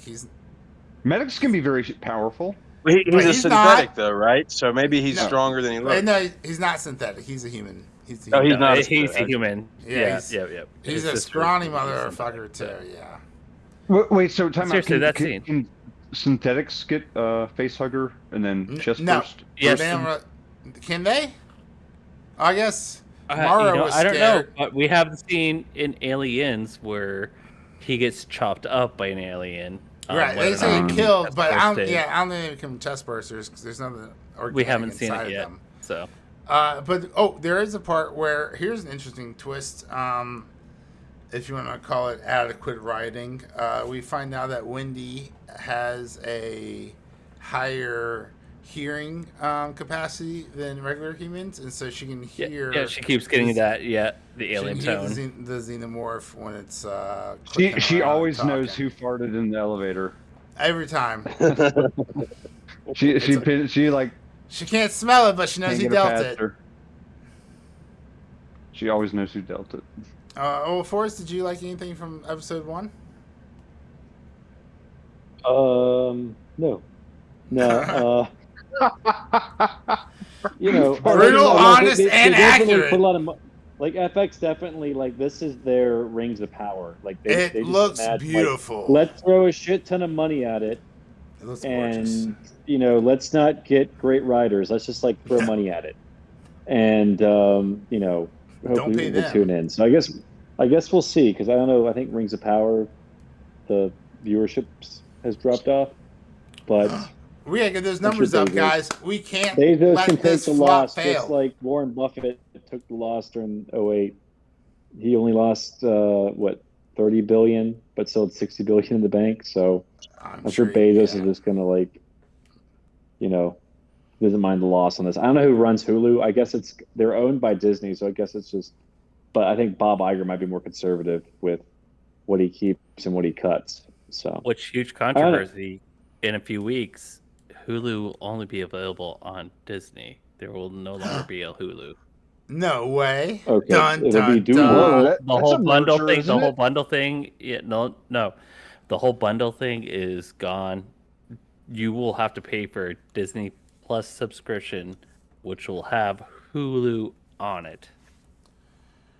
medics can be very powerful. He's But a he's synthetic, not- though, right? So maybe he's No. stronger than he looks. No, he's not synthetic. He's a human. He's a Oh, human. he's not a He's a synthetic. human. Yeah, Yeah. He's His a sister scrawny is motherfucker, synthetic, too, yeah. Wait, so time Seriously, out. that Can synthetics get face hugger and then chest No. burst? Yes. They don't can they? I guess You Mara know, was I don't scared. know, but we have the scene in Aliens where he gets chopped up by an alien. Right, whether they or say not he he killed, gets but I don't bursted. think they become chest bursters because there's nothing organic We haven't seen inside it of yet, them. so But there is a part where here's an interesting twist. if you want to call it adequate writing. We find out that Wendy has a higher hearing capacity than regular humans, and so she can hear. Yeah, she keeps getting the She alien can hear tone. the xenomorph when it's clicking She around and always knows talking. who farted in the elevator. Every time. She like She can't smell it, but she knows can't he get it dealt past it. her. She always knows who dealt it. Forrest, did you like anything from episode 1? No. You know, Brutal, honest, and they definitely accurate. put a lot of like FX definitely like this is their rings of power. Like they It just looks imagine, beautiful. Like, let's throw a shit ton of money at it, It looks gorgeous. and let's not get great writers. Let's just like throw money at it, and hopefully we'll tune in. So I guess we'll see, because I don't know. I think Rings of Power, the viewership has dropped off, but we gotta get those numbers up, guys. We can't Bezos let can take this the flop loss, fail. just like Warren Buffett took the loss during 2008. He only lost 30 billion, but still had 60 billion in the bank. So I'm sure Bezos is just gonna doesn't mind the loss on this. I don't know who runs Hulu. I guess they're owned by Disney, so I guess it's just. But I think Bob Iger might be more conservative with what he keeps and what he cuts. So, which huge controversy in a few weeks. Hulu will only be available on Disney. There will no longer be a Hulu. No way. Okay. Dun, It'll be dun, Doom. dun. The whole bundle thing. The whole bundle thing. Yeah, no. The whole bundle thing is gone. You will have to pay for a Disney Plus subscription, which will have Hulu on it.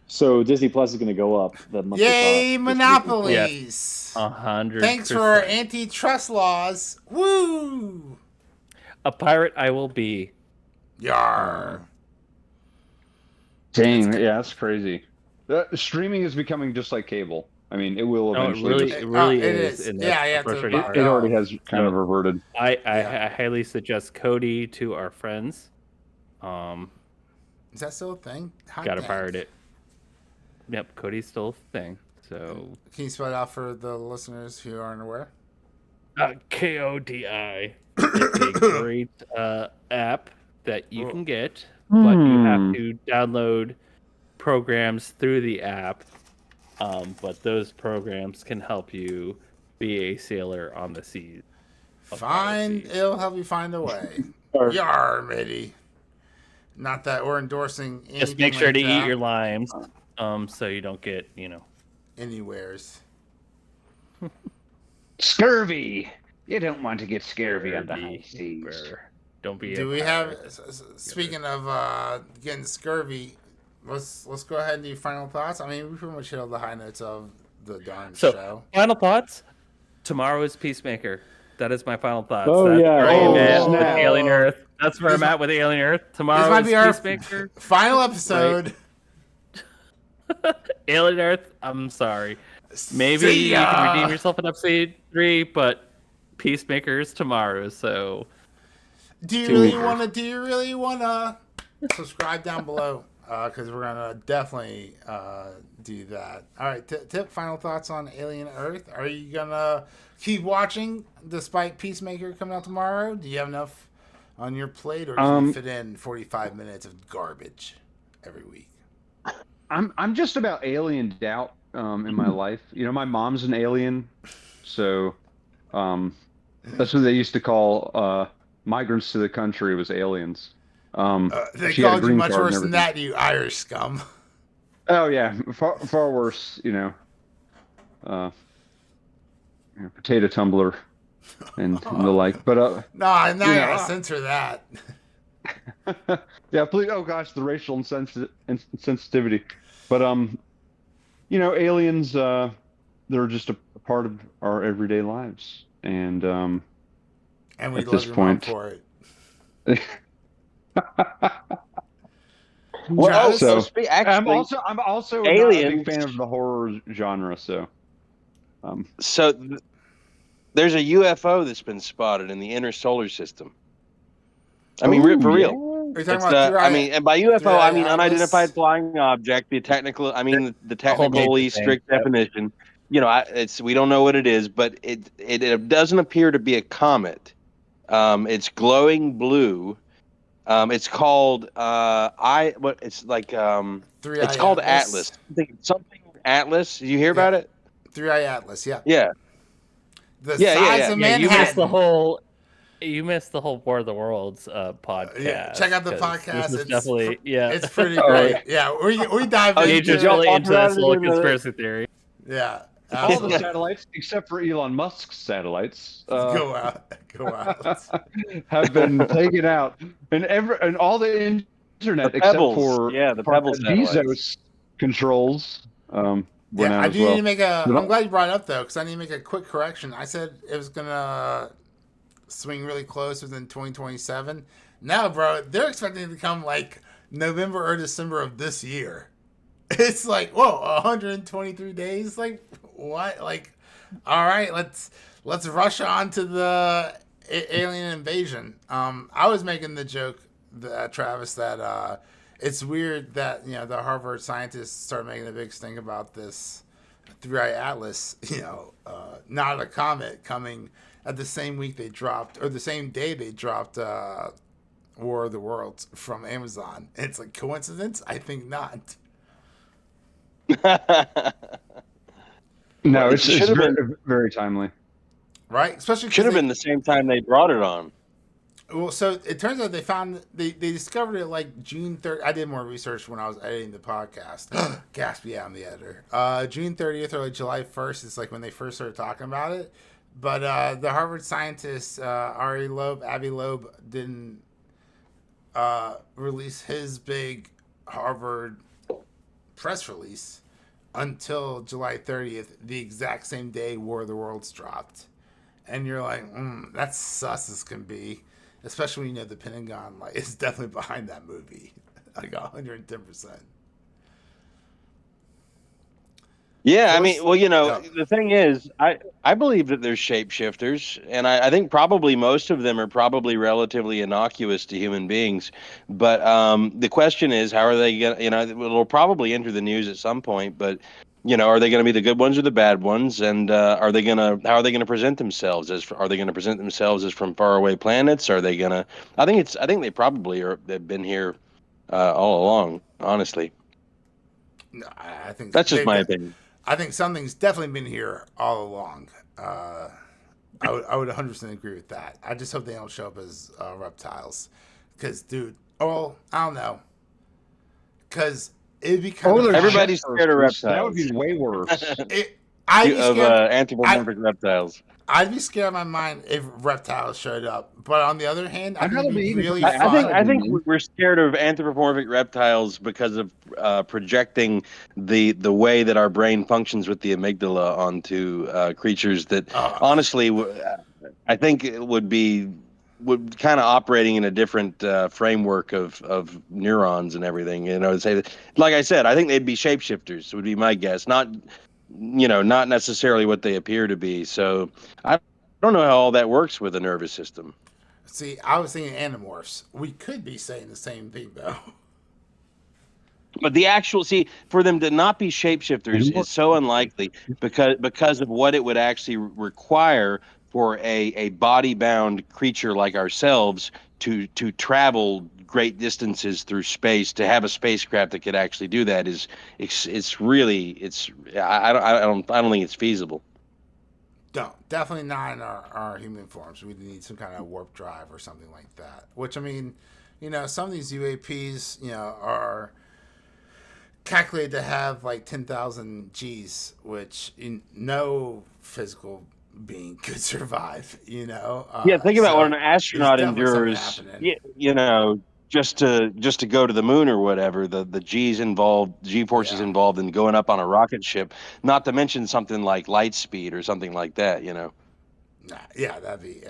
So Disney Plus is going to go up the monthly Yay, cost. monopolies! 100%. Thanks for our antitrust laws. Woo! A pirate I will be. Yar. Dang, yeah, that's crazy. Streaming is becoming just like cable. I mean, it will eventually. It really is. It already has kind of reverted. I highly suggest Cody to our friends. Is that still a thing? Gotta pirate it. Yep, Cody's still a thing. So can you spell it out for the listeners who aren't aware? KODI. It's a great app that you can get, but you have to download programs through the app. But those programs can help you be a sailor on the seas. It'll help you find a way. Yar, matey. Not that we're endorsing anything. Just make sure to eat your limes, so you don't get, anywheres. Scurvy. You don't want to get scurvy on the high seas. Don't be. Do we have? Speaking of getting scurvy, let's go ahead and do final thoughts. I mean, we pretty much hit all the high notes of the darn show. Final thoughts. Tomorrow is Peacemaker. That is my final thoughts. Oh, That's with Alien Earth. That's where I'm at with Alien Earth. Tomorrow is Peacemaker. Final episode. Alien Earth. I'm sorry. Maybe you can redeem yourself in episode 3, but Peacemaker is tomorrow. So, do you really want to subscribe down below? Because we're gonna definitely do that. All right, Tip. Final thoughts on Alien Earth. Are you gonna keep watching despite Peacemaker coming out tomorrow? Do you have enough on your plate, or can you fit in 45 minutes of garbage every week? I'm just about aliened out in my life. My mom's an alien, so that's what they used to call migrants to the country, was aliens. They called you much worse than that, you Irish scum. Oh yeah, far worse. Potato tumbler and the like. But no, I'm not gonna censor that. Yeah, please. Oh gosh, the racial insensitivity. But aliens, they're just a part of our everyday lives, and we at love this your point, mom for it. Well, I'm also aliens, not a big fan of the horror genre. So, there's a UFO that's been spotted in the inner solar system. I mean, for real. Are you talking It's about I mean, and by UFO, I mean unidentified Atlas? flying object. The technical, I mean the The whole major technically thing. strict definition. You know, it's we don't know what it is, but it doesn't appear to be a comet. It's glowing blue. It's called what it's like Three it's Eye called Atlas. Atlas. Something Atlas. Did you hear Yeah, about it? Three Eye Atlas. Yeah, Yeah. the Yeah, yeah, size yeah. of Yeah, you missed the Manhattan. whole. You missed the whole War of the Worlds Yeah, podcast. check out the 'Cause podcast. This is definitely It's pretty All right. great. Yeah, we dive Oh, Gage did is into y'all it. really talk into this about it whole in the conspiracy theory. Yeah, All the absolutely. satellites, except for Elon Musk's satellites, Go out, go out. have been taken out, and all the the internet except Pebbles? for Yeah, the the part Pebble that satellites. Bezos controls went Yeah, out I as do need to well. make a. But I'm glad you brought it up though, because I need to make a quick correction. I said it was gonna swing really close within 2027. Now, bro, they're expecting it to come like November or December of this year. It's like, whoa, 123 days. Like, what? Like, all right, let's rush on to the alien invasion. I was making the joke, Travis, that it's weird that the Harvard scientists started making a big thing about this Three-Eye Atlas. Not a comet coming at the same week they dropped, or the same day they dropped War of the Worlds from Amazon. It's like coincidence? I think not. no, It it's should have very been very timely. Right? Especially should because have been the same time they brought it on. well, so it turns out they discovered it like June 3rd. I did more research when I was editing the podcast. Gasp, yeah, I'm the editor. June 30th or like July 1st is like when they first started talking about it. But the Harvard scientist Ari Loeb, Avi Loeb, didn't release his big Harvard press release until July 30th, the exact same day War of the Worlds dropped. And you're like, that's sus as can be. Especially when the Pentagon is definitely behind that movie. Like 110%. Yeah, I Course, mean, well, the thing is, I believe that there's shapeshifters, and I think probably most of them are probably relatively innocuous to human beings. But the question is, how are they going to, it'll probably enter the news at some point, but, are they going to be the good ones or the bad ones? And how are they going to present themselves are they going to present themselves as from faraway planets? Are they going to, I think they probably they've been here all along, honestly. no, I think That's just my opinion. I think something's definitely been here all along. I would 100% agree with that. I just hope they don't show up as reptiles. Because, dude, I don't know. Because it'd be kind of Everybody's scared of reptiles. That would be way worse. I'd be Of scared. anthropomorphic reptiles. I'd be scared in my mind if reptiles showed up. But on the other hand, I I'd think rather it'd be be really eaten fun. I think we're scared of anthropomorphic reptiles because of projecting the way that our brain functions with the amygdala onto creatures that honestly I think it would kind of operating in a different framework of neurons and everything. Say like I said, I think they'd be shapeshifters. Would be my guess. Not necessarily what they appear to be. So I don't know how all that works with the nervous system. See, I was thinking animorphs. We could be saying the same thing, though. But the actual for them to not be shapeshifters is so unlikely because of what it would actually require for a body bound creature like ourselves to travel great distances through space, to have a spacecraft that could actually do that it's really I don't think it's feasible. Definitely not in our human forms. We need some kind of warp drive or something like that. Which, I mean, some of these UAPs, are calculated to have like 10,000 Gs, which no physical being could survive. Yeah, think about what an astronaut endures. Just to go to the moon or whatever. The G forces involved in going up on a rocket ship. Not to mention something like light speed or something like that. Nah, yeah, that'd be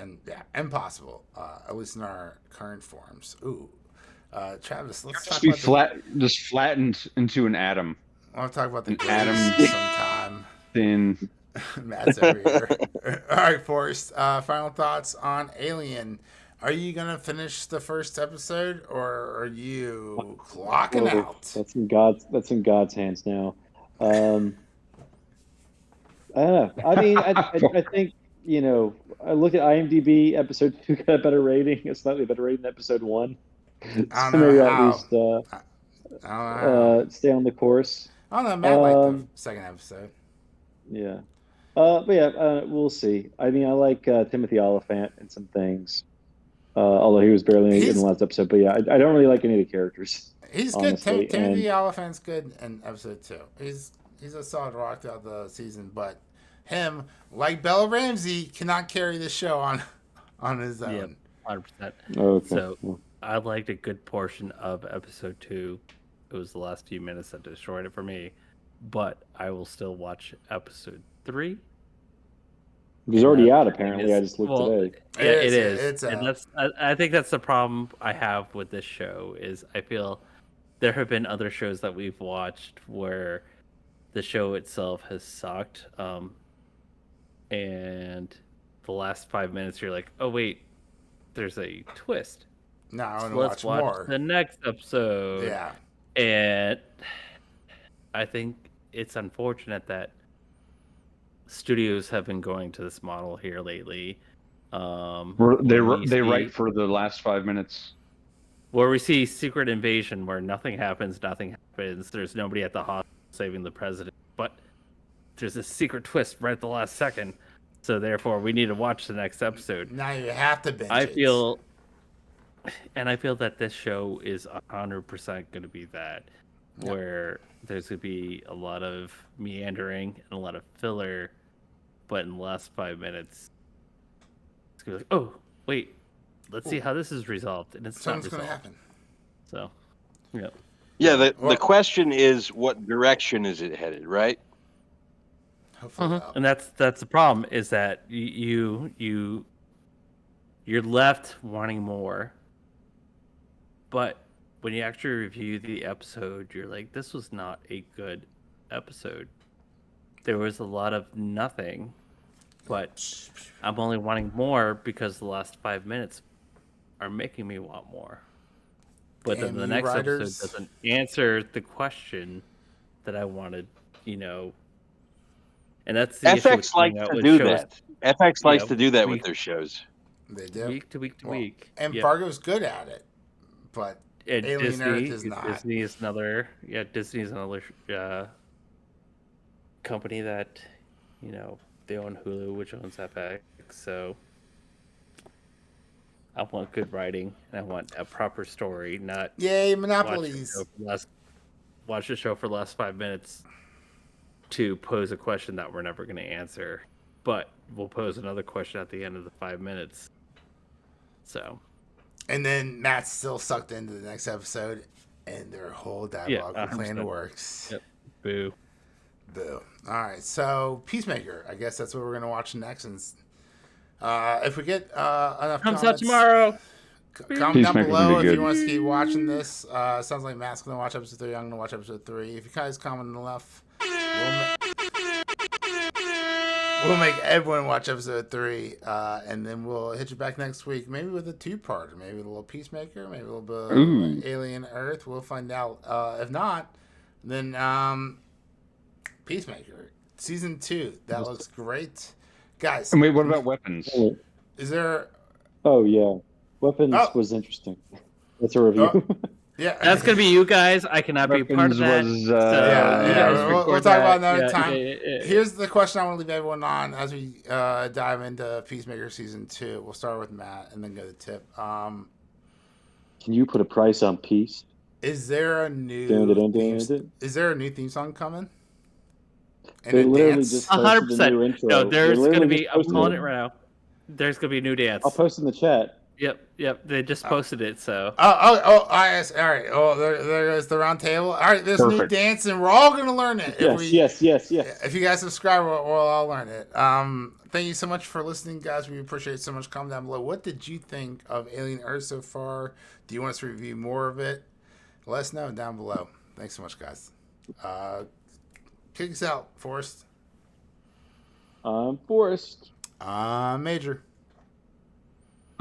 impossible. At least in our current forms. Ooh. Travis, let's talk about just flattened into an atom. I want to talk about the atom sometime. Thin. Matt's over here. All right, Forrest. Final thoughts on Alien. Are you gonna finish the first episode, or are you clocking Oh, out? that's in God's hands now. Um, I don't know. I mean, I think, I look at IMDb, episode 2 got a better rating, a slightly better rating than episode 1. I don't So know maybe I'll at how. least I don't know how. stay on the course. I don't know. Matt liked the Um, second episode. yeah. But yeah, we'll see. I mean, I like Timothy Oliphant in some things, although he was barely in the He's last episode. But yeah, I don't really like any of the characters, he's good. honestly. And Timothy Oliphant's good in episode 2. He's a solid rock throughout the season, but him, like Bella Ramsey, cannot carry the show on his own. Yep, 100%. okay. So I liked a good portion of episode 2. It was the last few minutes that destroyed it for me, but I will still watch episode 3. It was And already that, out I think, apparently. I just looked today. Yeah, it is. It's And out. that's I think that's the problem I have with this show is I feel there have been other shows that we've watched where the show itself has sucked, and the last 5 minutes you're like, oh wait, there's a twist. No, I want So to let's watch watch more. the next episode. Yeah. And I think it's unfortunate that studios have been going to this model here lately. They where we see- write for the last 5 minutes. where we see Secret Invasion, where nothing happens. There's nobody at the hospital saving the president, but there's a secret twist right at the last second. So therefore, we need to watch the next episode. Now you have to binge I it. feel that this show is 100% going to be that, Yep. where there's going to be a lot of meandering and a lot of filler, but in the last 5 minutes, it's going to be like, oh, wait, let's see how this is resolved. And it's something's not going to resolved. happen. So, yeah. Yeah, the Well- question is, what direction is it headed, right? Hopefully, Uh-huh. And that's the problem is that you're left wanting more, but when you actually review the episode, you're like, this was not a good episode. There was a lot of nothing, but I'm only wanting more because the last 5 minutes are making me want more. But then Damn the you next writers. episode doesn't answer the question that I wanted, And that's the issue with FX coming likes out to with do shows that. FX likes Yeah, to do that with we- their shows. They do. week to week to Well, week. And Yep. Fargo's good at it, but And Alien Earth is not. Disney is another. Yeah, Disney is another company that, they own Hulu, which owns FX. So I want good writing and I want a proper story, not yay, watch the monopolies. show watch the show for the last 5 minutes to pose a question that we're never going to answer, but we'll pose another question at the end of the 5 minutes. So And then Matt's still sucked into the next episode, and their whole dialogue 100%. plan works. Yep. Boo. Boo. All right, so Peacemaker. I guess that's what we're gonna watch next. And if we get enough Comes comments, out tomorrow. comment down Peacemaker's below gonna be if you good. want us to keep watching this. Sounds like Matt's gonna watch episode 3. I'm gonna watch episode 3. If you guys comment enough, we'll make everyone watch episode 3, and then we'll hit you back next week, maybe with a 2-part, maybe a little Peacemaker, maybe a little bit of Ooh. Alien Earth. We'll find out. If not, then Peacemaker season 2. That looks great, guys. And wait, what about weapons? Is there? Oh yeah, Weapons Oh. was interesting. That's a review. Yeah, That's gonna be you guys. I cannot be a part of that. Was, so Yeah, you yeah, guys we'll record talk about that. another time. Yeah. Here's the question I want to leave everyone on as we dive into Peacemaker season 2. We'll start with Matt and then go to Tip. Can you put a price on peace? Is there a new is there a new theme song coming? And They a literally dance? just posted a new 100%. intro. No, They there's literally gonna be. just I'm posted calling it right now. There's gonna be a new dance. I'll post in the chat. Yep. They just posted it. So All right. Oh, there goes the round table. All right, there's new Perfect. dance, and we're all gonna learn it. Yes. If you guys subscribe, we'll all learn it. Thank you so much for listening, guys. We appreciate it so much. Comment down below. What did you think of Alien Earth so far? Do you want us to review more of it? Let us know down below. Thanks so much, guys. Kick us out, Forrest. Forrest. Major.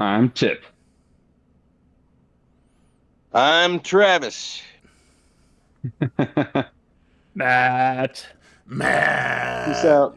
I'm Tip. I'm Travis. Matt. Man. Peace out.